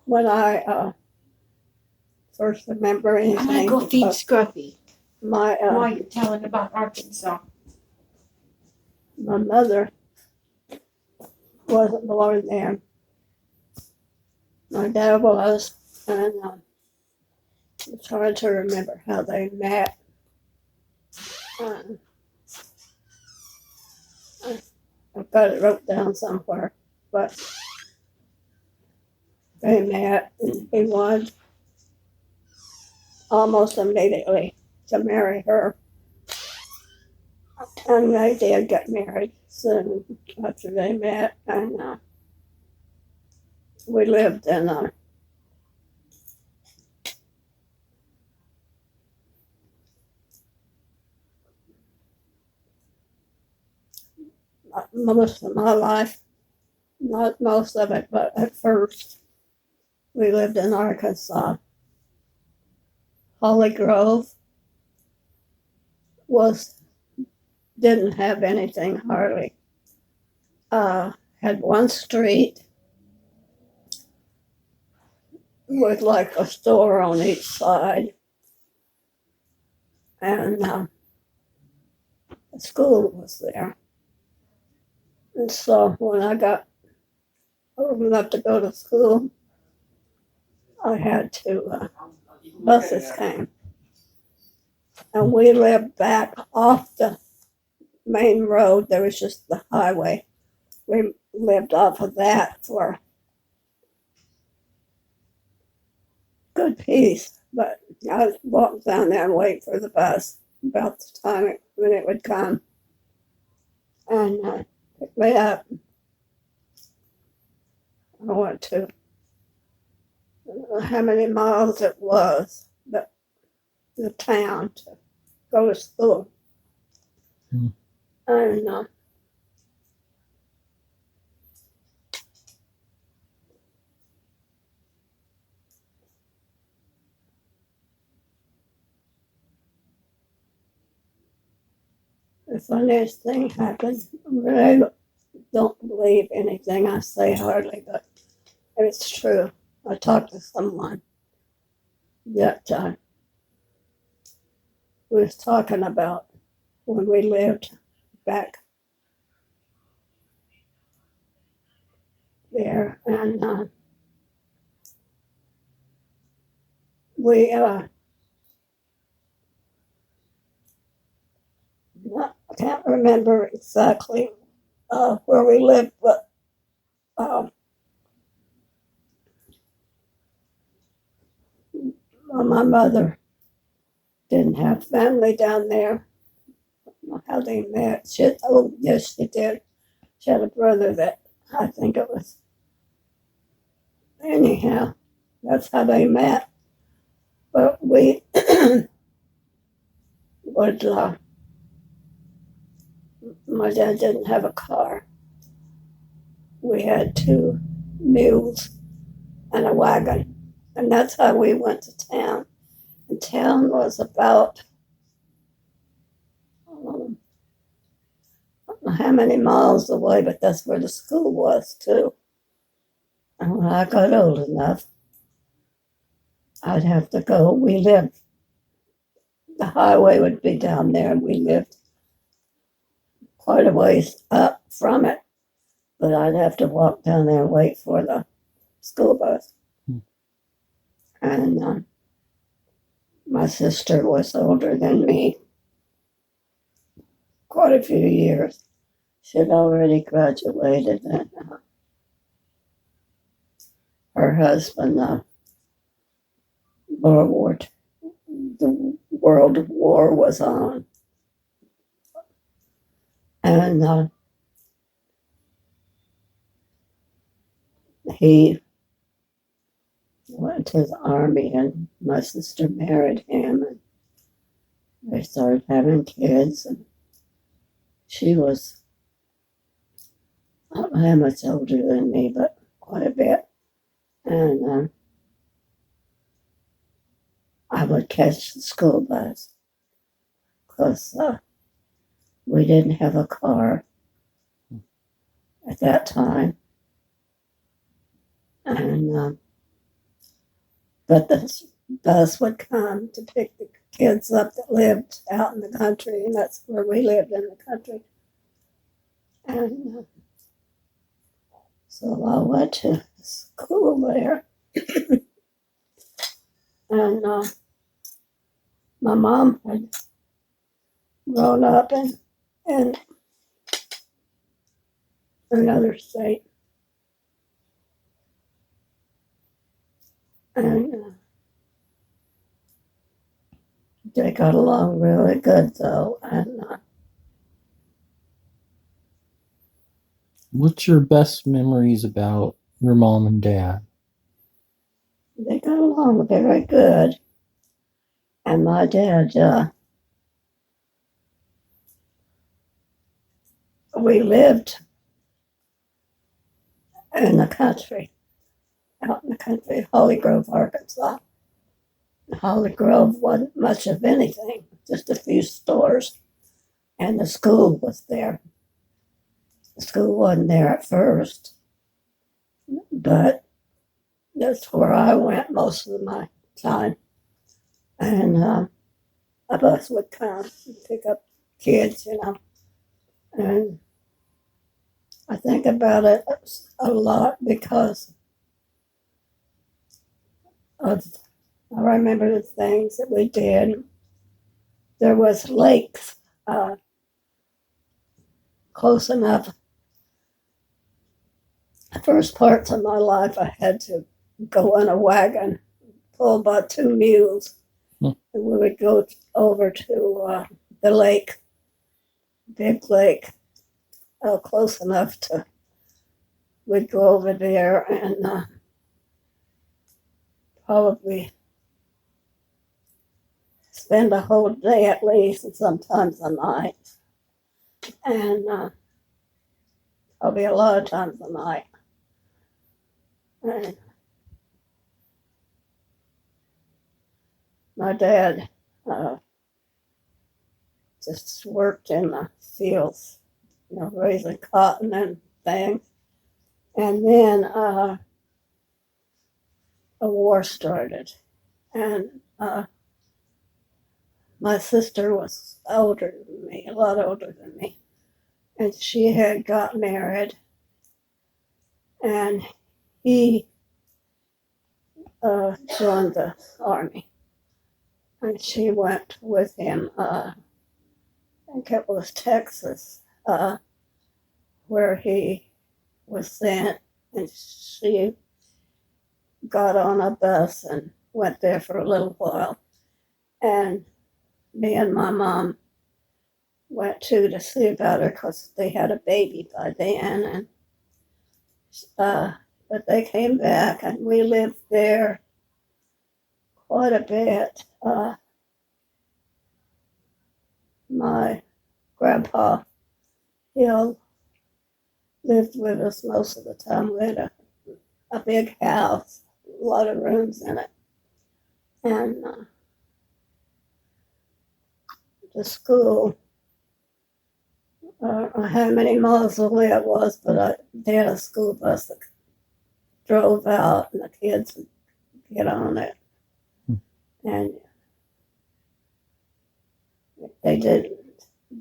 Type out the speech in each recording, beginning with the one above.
when I first remember anything. I'm gonna go feed Scruffy My while you're telling about Arkansas. my mother wasn't born there. My dad was, and I'm trying to remember how they met. I've got it wrote down somewhere, but they met, and he wanted almost immediately to marry her. And they did get married soon after they met, and we lived in most of my life, not most of it, but at first we lived in Arkansas. Holly Grove didn't have anything hardly. Had one street with like a store on each side, and the school was there. And so when I got old enough to go to school, I had to, buses came. And we lived back off the main road. There was just the highway. We lived off of that for a good piece. But I walked down there and wait for the bus about the time when it would come. And pick me up. I went to, I don't know how many miles it was, but the town to go to school. And the funniest thing happened. I really don't believe anything I say hardly, but it's true. I talked to someone that was talking about when we lived back there, and we I can't remember exactly where we lived, but my mother didn't have family down there. I don't know how they met. Yes, she did. She had a brother that I think it was. Anyhow, that's how they met. But we would, my dad didn't have a car. We had 2 mules and a wagon. And that's how we went to town. And town was about, I don't know how many miles away, but that's where the school was too. And when I got old enough, I'd have to go. The highway would be down there, and we lived quite a ways up from it. But I'd have to walk down there and wait for the school bus. And my sister was older than me, quite a few years. She'd already graduated, and her husband, the World War was on. And he went to the army, and my sister married him, and they started having kids. And she was, I don't know how much older than me, but quite a bit. And I would catch the school bus because we didn't have a car at that time. And But the bus would come to pick the kids up that lived out in the country, and that's where we lived in the country. And so I went to school there, and my mom had grown up in another state, and they got along really good though. And What's your best memories about your mom and dad? they got along very good. And my dad, we lived in the country, out in the country, Holly Grove, Arkansas. Holly Grove wasn't much of anything, just a few stores, and the school was there. The school wasn't there at first, but that's where I went most of my time. And a bus would come and pick up kids, and I think about it a lot because of, I remember the things that we did. There was lakes close enough. The first parts of my life, I had to go in a wagon, pull about 2 mules, and we would go over to the lake, big lake, close enough to, we'd go over there and probably spend a whole day at least, and sometimes a night, and probably a lot of times a night. And my dad just worked in the fields, raising cotton and things. And then a war started, and my sister was older than me, a lot older than me, and she had got married, and he joined the army, and she went with him. I think it was Texas, where he was sent, and she got on a bus and went there for a little while. And me and my mom went to see about her because they had a baby by then. And but they came back, and we lived there quite a bit. My grandpa, Hill, lived with us most of the time. We had a big house, a lot of rooms in it. And the school, I don't know how many miles away it was, but they had a school bus that drove out, and the kids would get on it. And they didn't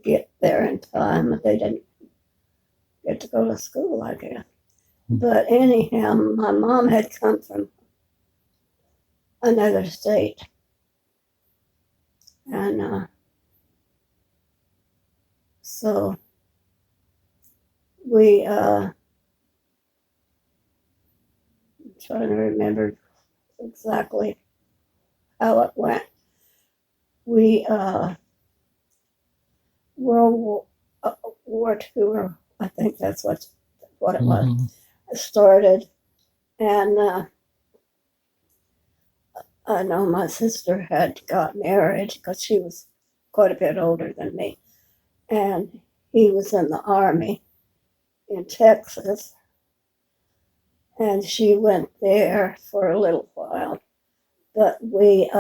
get there in time. They didn't get to go to school, I guess. But anyhow, my mom had come from another state. And so we, I'm trying to remember exactly how it went. We, World War II, or I think that's what it was, started. And I know my sister had got married because she was quite a bit older than me. And he was in the army in Texas. And she went there for a little while. But we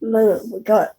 moved, we got